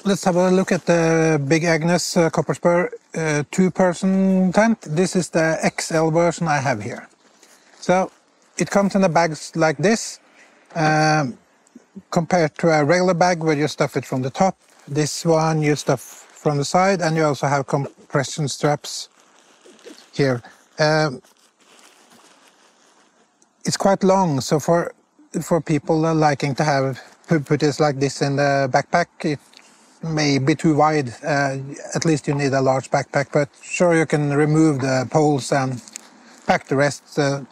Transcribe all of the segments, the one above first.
let's have a look at the big Agnes Copper Spur 2-person tent. This is the XL version I have here. So it comes in a bag like this, compared to a regular bag where you stuff it from the top. This one you stuff from the side, and you also have compression straps here. It's quite long, so for people liking to have put this like this in the backpack, it may be too wide. At least you need a large backpack, but sure, you can remove the poles and pack the rest. The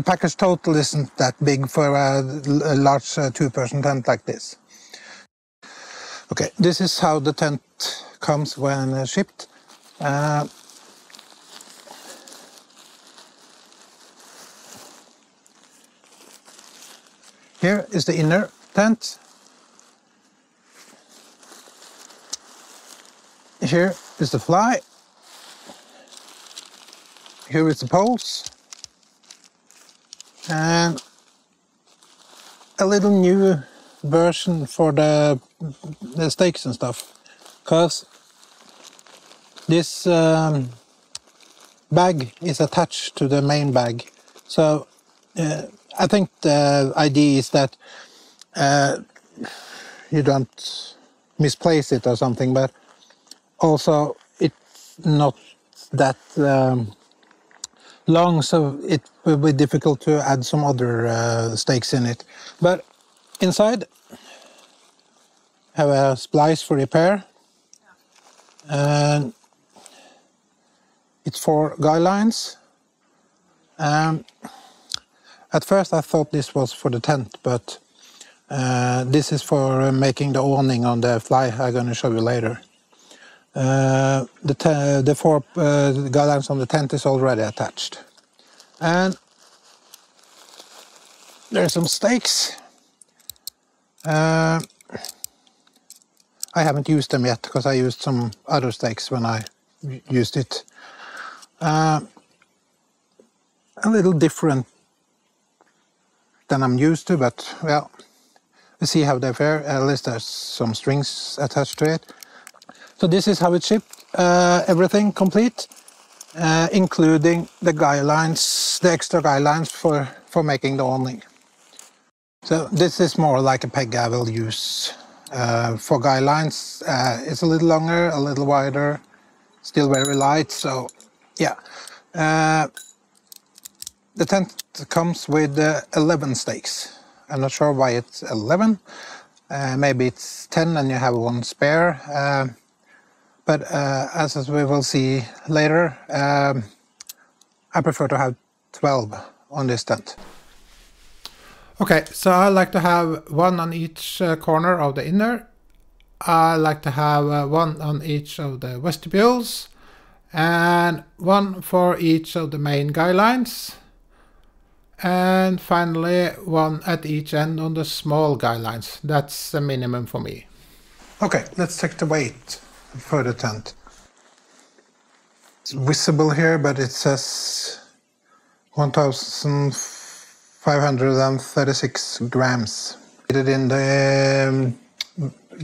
package total isn't that big for a large 2-person tent like this. Okay, this is how the tent comes when shipped. Here is the inner tent. Here is the fly. Here is the poles. And a little new version for the stakes and stuff. Because this bag is attached to the main bag. So I think the idea is that you don't misplace it or something, but also it's not that long, so it will be difficult to add some other stakes in it. But inside have a splice for repair, and it's 4 guy lines. At first I thought this was for the tent, but this is for making the awning on the fly I'm going to show you later. The 4 guy lines on the tent is already attached. And there are some stakes. I haven't used them yet because I used some other stakes when I used it. A little different than I'm used to, but well, we see how they fare. At least there's some strings attached to it. So this is how it's shipped. Everything complete, including the guy lines, the extra guy lines for making the awning. So this is more like a peg I will use for guy lines. It's a little longer, a little wider, still very light. So yeah. The tent comes with 11 stakes. I'm not sure why it's 11. Maybe it's 10 and you have 1 spare. But as we will see later, I prefer to have 12 on this tent. Okay, so I like to have 1 on each corner of the inner. I like to have 1 on each of the vestibules, and 1 for each of the main guy lines. And finally 1 at each end on the small guy lines. That's the minimum for me. Okay, let's check the weight for the tent. It's visible here, but it says 1,536 grams. It in the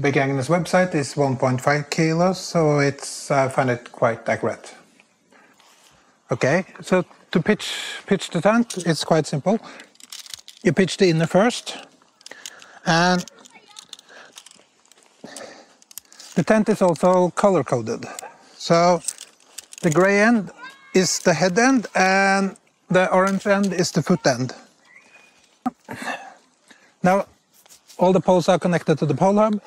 Big Agnes website is 1.5 kilos, so it's I find it quite accurate. Okay, so to pitch the tent, it's quite simple. You pitch the inner first, and the tent is also color-coded. So the gray end is the head end, and the orange end is the foot end. Now, all the poles are connected to the pole hub.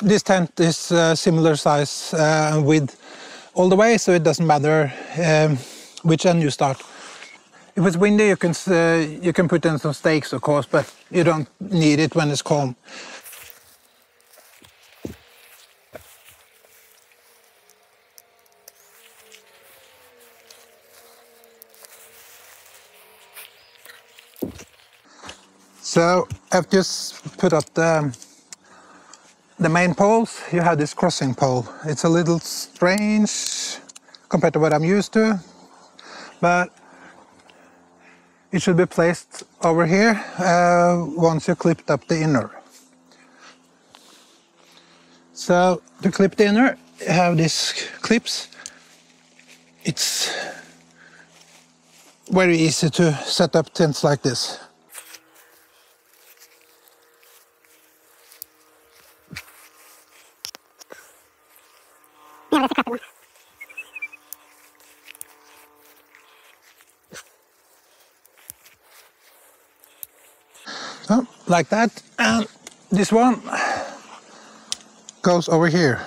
This tent is similar size width all the way, so it doesn't matter which end you start. If it's windy, you can put in some stakes, of course, but you don't need it when it's calm. So I've just put up the main poles. You have this crossing pole. It's a little strange compared to what I'm used to, but it should be placed over here once you clipped up the inner. So to clip the inner, you have these clips. It's very easy to set up tints like this. So, like that, and this one goes over here.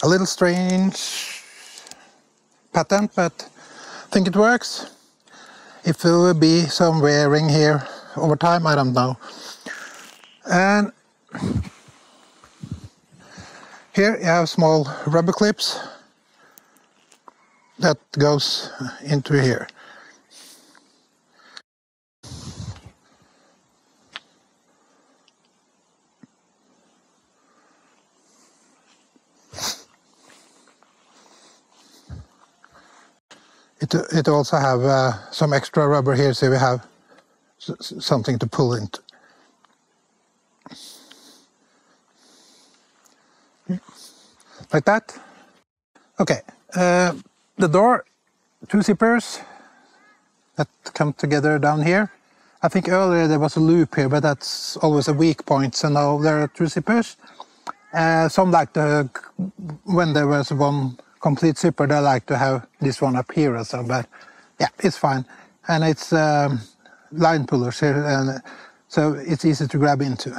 A little strange pattern, but I think it works. If there will be some wearing here over time, I don't know. And here you have small rubber clips that goes into here. It also have some extra rubber here, so we have something to pull into. Like that. Okay, the door, two zippers that come together down here. I think earlier there was a loop here, but that's always a weak point, so now there are two zippers. Some like to, when there was one complete zipper, they like to have this one up here or so, but yeah, it's fine. And it's line pullers here, and so it's easy to grab into.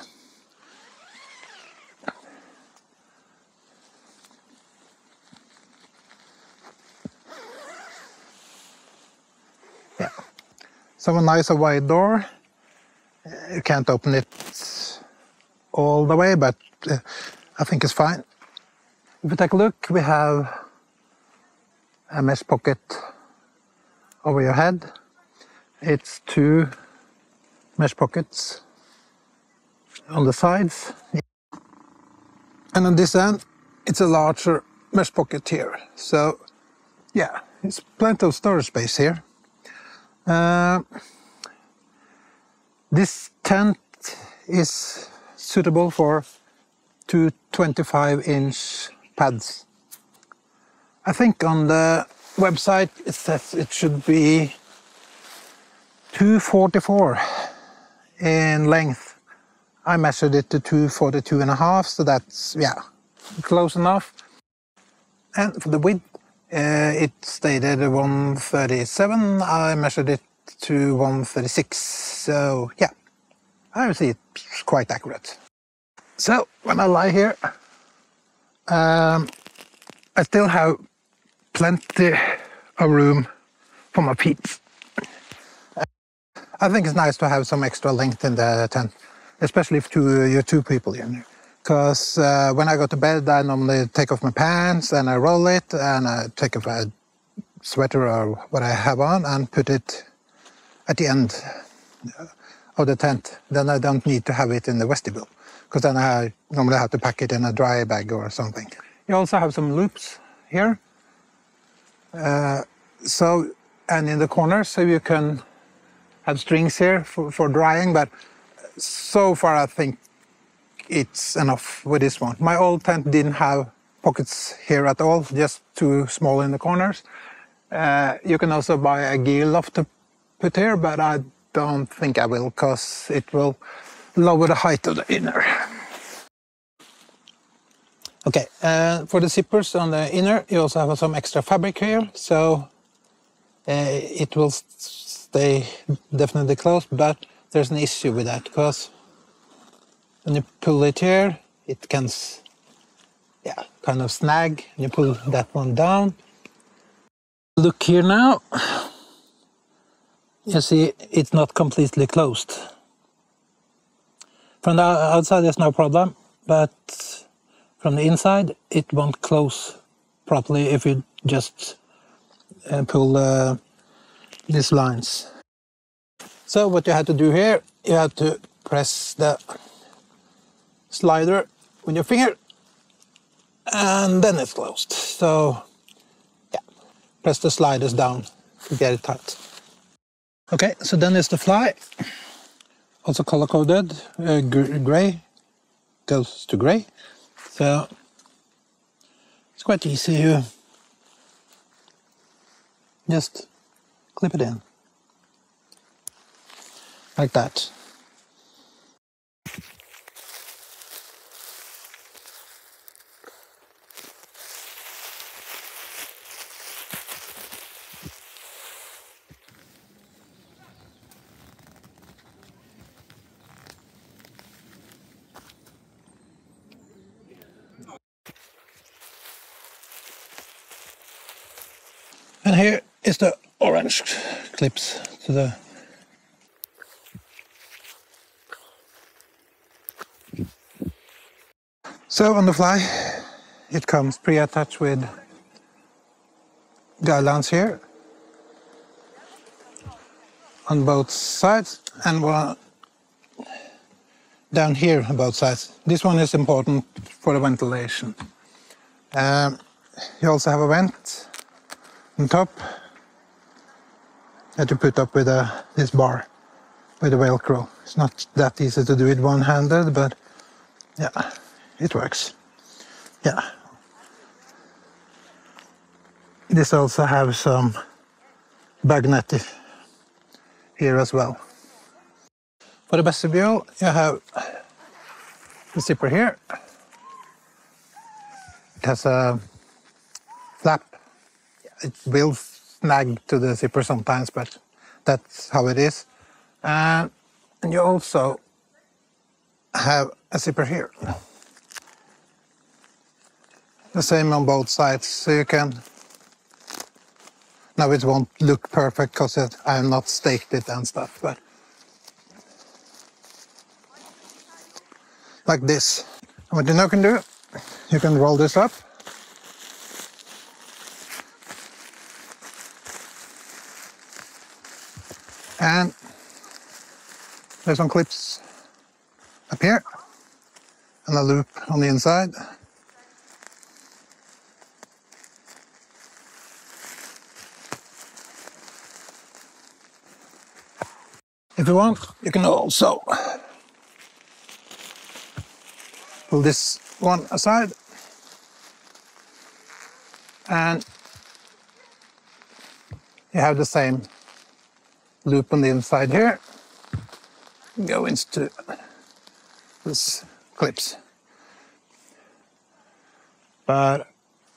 Yeah, so a nice wide door. You can't open it all the way, but I think it's fine. If you take a look, we have a mesh pocket over your head. It's two mesh pockets on the sides. And on this end, it's a larger mesh pocket here. So, yeah, it's plenty of storage space here. This tent is suitable for two 25-inch pads. I think on the website it says it should be 244 in length. I measured it to 242.5, so that's, yeah, close enough. And for the width, it stated 137. I measured it to 136, so yeah, I would say it's quite accurate. So when I lie here, I still have plenty of room for my feet. I think it's nice to have some extra length in the tent, especially if you're two people in there. Because when I go to bed, I normally take off my pants and I roll it, and I take off a sweater or what I have on and put it at the end of the tent. Then I don't need to have it in the vestibule, because then I normally have to pack it in a dry bag or something. You also have some loops here. And in the corners, so you can have strings here for drying, but so far I think it's enough with this one. My old tent didn't have pockets here at all, just too small in the corners. You can also buy a gear loft to put here, but I don't think I will, because it will lower the height of the inner. Okay, for the zippers on the inner, you also have some extra fabric here, so it will stay definitely closed, but there's an issue with that, because when you pull it here, it can, yeah, kind of snag. You pull that one down. Look here now. You see, it's not completely closed. From the outside, there's no problem, but from the inside, it won't close properly if you just pull these lines. So what you have to do here, you have to press the slider with your finger, and then it's closed. So yeah, press the sliders down to get it tight. Okay, so then is the fly, also color-coded, gray goes to gray, so it's quite easy to just clip it in, like that. And here is the orange clips to the... So on the fly, it comes pre-attached with guidelines here on both sides and one down here on both sides. This one is important for the ventilation. You also have a vent on top that you put up with this bar with the Velcro. It's not that easy to do it one-handed, but yeah, it works. Yeah. This also has some bagnet here as well. For the vestibule, you have the zipper here. It has a flap. It will snag to the zipper sometimes, but that's how it is. And you also have a zipper here. The same on both sides, so you can... Now it won't look perfect because I have not staked it and stuff, but like this. And what you now can do, you can roll this up. And there's some clips up here and a loop on the inside. If you want, you can also pull this one aside and you have the same loop on the inside here. Go into this clips. But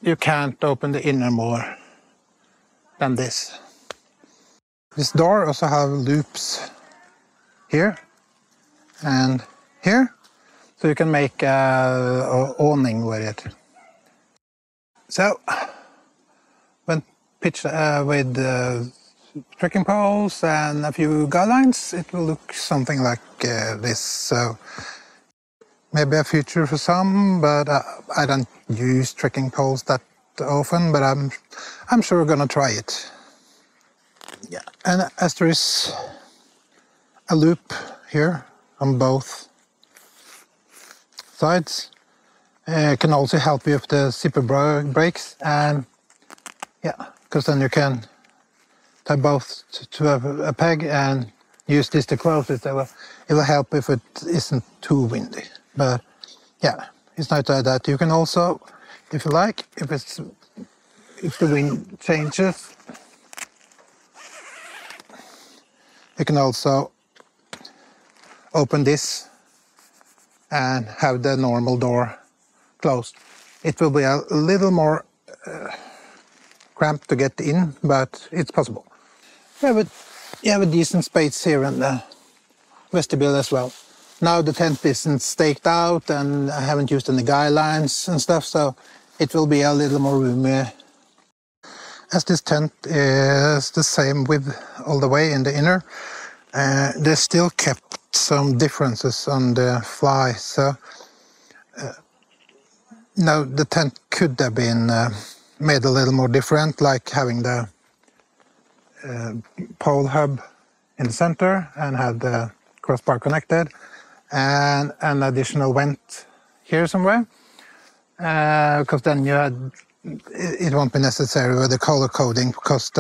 you can't open the inner more than this. This door also have loops here and here, so you can make an awning with it. So, when pitched with trekking poles and a few guidelines, it will look something like this. So, maybe a future for some, but I don't use trekking poles that often, but I'm sure we're gonna try it. Yeah, and as there is a loop here on both sides, it can also help you if the zipper breaks, and yeah, because then you can tie both to a peg and use this to close it. It will help if it isn't too windy. But yeah, it's not like that. You can also, if you like, if the wind changes, you can also open this and have the normal door closed. It will be a little more cramped to get in, but it's possible. Yeah, but you have a decent space here in the vestibule as well. Now the tent isn't staked out and I haven't used any guidelines and stuff, so it will be a little more roomy. As this tent is the same width all the way in the inner, they still kept some differences on the fly, so now the tent could have been made a little more different, like having the pole hub in the center and have the crossbar connected and an additional vent here somewhere, because then it won't be necessary with the color coding, because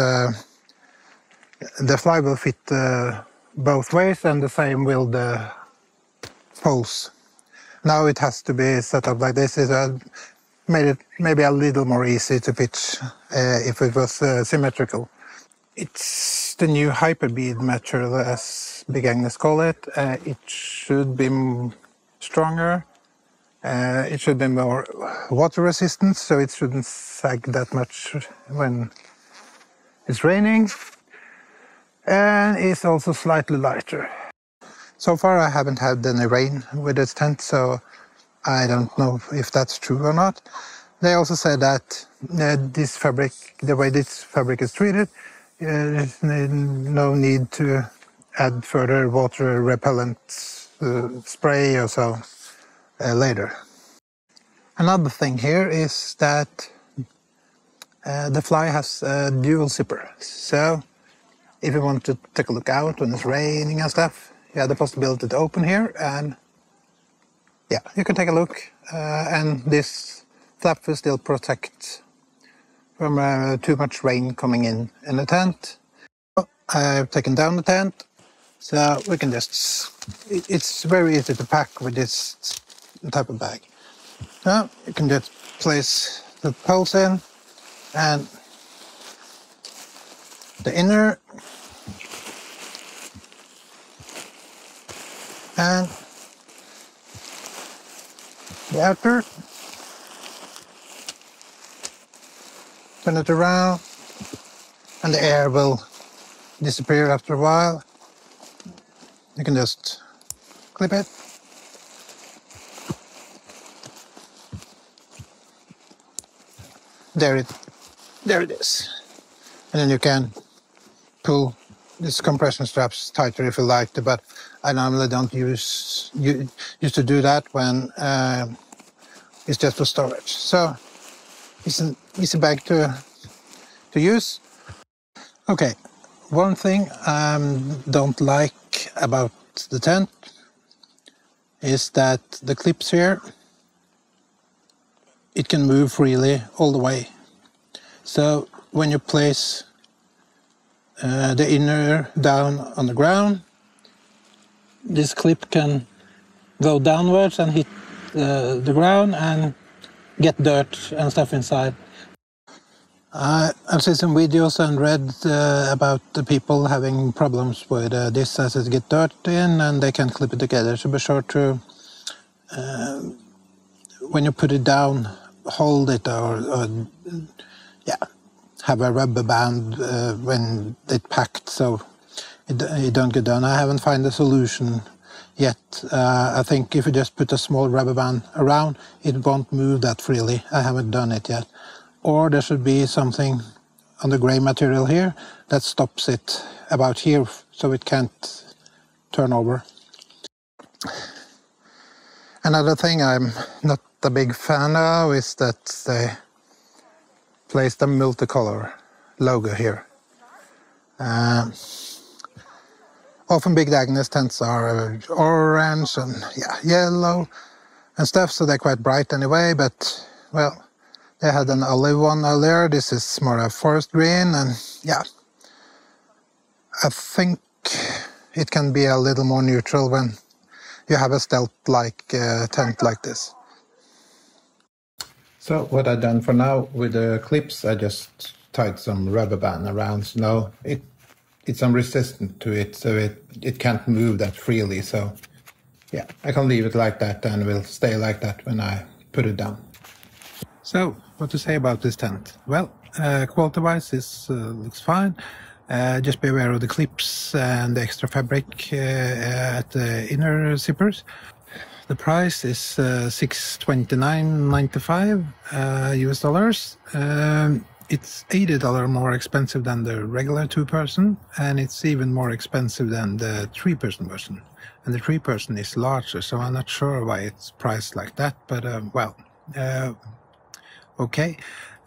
The fly will fit both ways, and the same will the poles. Now it has to be set up like this. It made it maybe a little more easy to pitch if it was symmetrical. It's the new hyperbead material, as Big Agnes call it. It should be stronger. It should be more water resistant, so it shouldn't sag that much when it's raining. And it's also slightly lighter. So far I haven't had any rain with this tent, so I don't know if that's true or not. They also said that this fabric, the way this fabric is treated, there's no need to add further water repellent spray or so later. Another thing here is that the fly has a dual zipper. So if you want to take a look out when it's raining and stuff, you have the possibility to open here, and yeah, you can take a look. And this flap will still protect from too much rain coming in the tent. I've taken down the tent, so we can just, it's very easy to pack with this type of bag. So you can just place the poles in, and the inner, and the outer. Turn it around, and the air will disappear after a while. You can just clip it. There it is. And then you can pull these compression straps tighter if you like to, but I normally don't used to do that when it's just for storage. So it's an easy bag to use. Okay, one thing I don't like about the tent is that the clips here, it can move freely all the way. So when you place the inner down on the ground, this clip can go downwards and hit the ground and get dirt and stuff inside. I've seen some videos and read about the people having problems with this as it gets dirt in, and they can't clip it together. So be sure to, when you put it down, hold it or yeah, have a rubber band when it's packed so it don't get done. I haven't found a solution yet. I think if you just put a small rubber band around, it won't move that freely. I haven't done it yet. Or there should be something on the gray material here that stops it about here so it can't turn over. Another thing I'm not a big fan of is that they placed a multicolor logo here. Often Big Agnes tents are orange and yeah, yellow and stuff, so they're quite bright anyway, but well, they had an olive one earlier. This is more a forest green, and yeah, I think it can be a little more neutral when you have a stealth-like tent like this. So what I've done for now with the clips, I just tied some rubber band around, so now it's resistant to it, so it can't move that freely. So yeah, I can leave it like that and it will stay like that when I put it down. So what to say about this tent? Well, quality-wise this looks fine. Just be aware of the clips and the extra fabric at the inner zippers. The price is $629.95 US dollars. It's $80 more expensive than the regular 2-person, and it's even more expensive than the 3-person version. And the 3-person is larger, so I'm not sure why it's priced like that, but well, okay.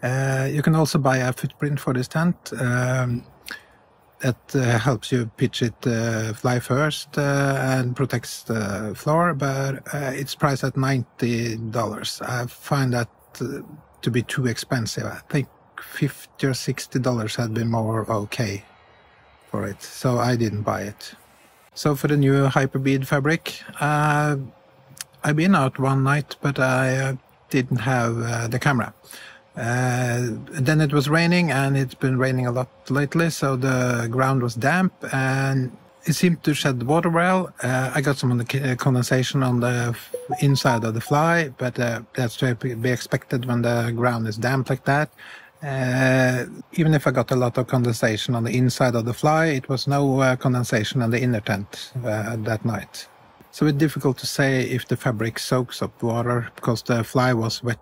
You can also buy a footprint for this tent. That helps you pitch it fly first and protects the floor, but it's priced at $90. I find that to be too expensive. I think $50 or $60 had been more okay for it, so I didn't buy it. So for the new Hyperbead fabric, I've been out one night, but I didn't have the camera. Then it was raining, and it's been raining a lot lately, so the ground was damp and it seemed to shed water well. I got some of the condensation on the inside of the fly, but that's to be expected when the ground is damp like that. Even if I got a lot of condensation on the inside of the fly, it was no condensation on the inner tent that night. So it's difficult to say if the fabric soaks up water, because the fly was wet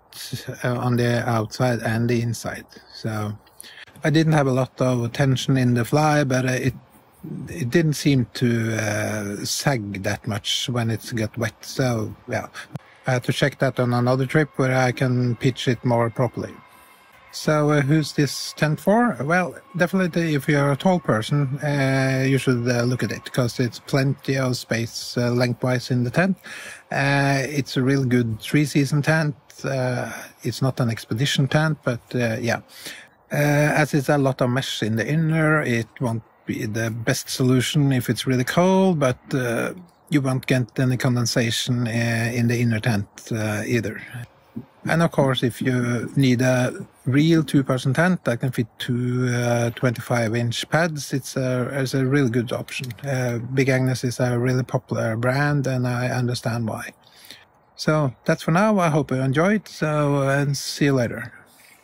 on the outside and the inside. So I didn't have a lot of tension in the fly, but it didn't seem to sag that much when it got wet. So yeah, I had to check that on another trip where I can pitch it more properly. So who's this tent for? Well, definitely if you're a tall person, you should look at it, because it's plenty of space lengthwise in the tent. It's a real good 3-season tent. It's not an expedition tent, but yeah. As it's a lot of mesh in the inner, it won't be the best solution if it's really cold, but you won't get any condensation in the inner tent either. And of course, if you need a real 2-person tent that can fit 2 25-inch pads, it's a really good option. Big Agnes is a really popular brand, and I understand why. So that's for now. I hope you enjoyed, and see you later.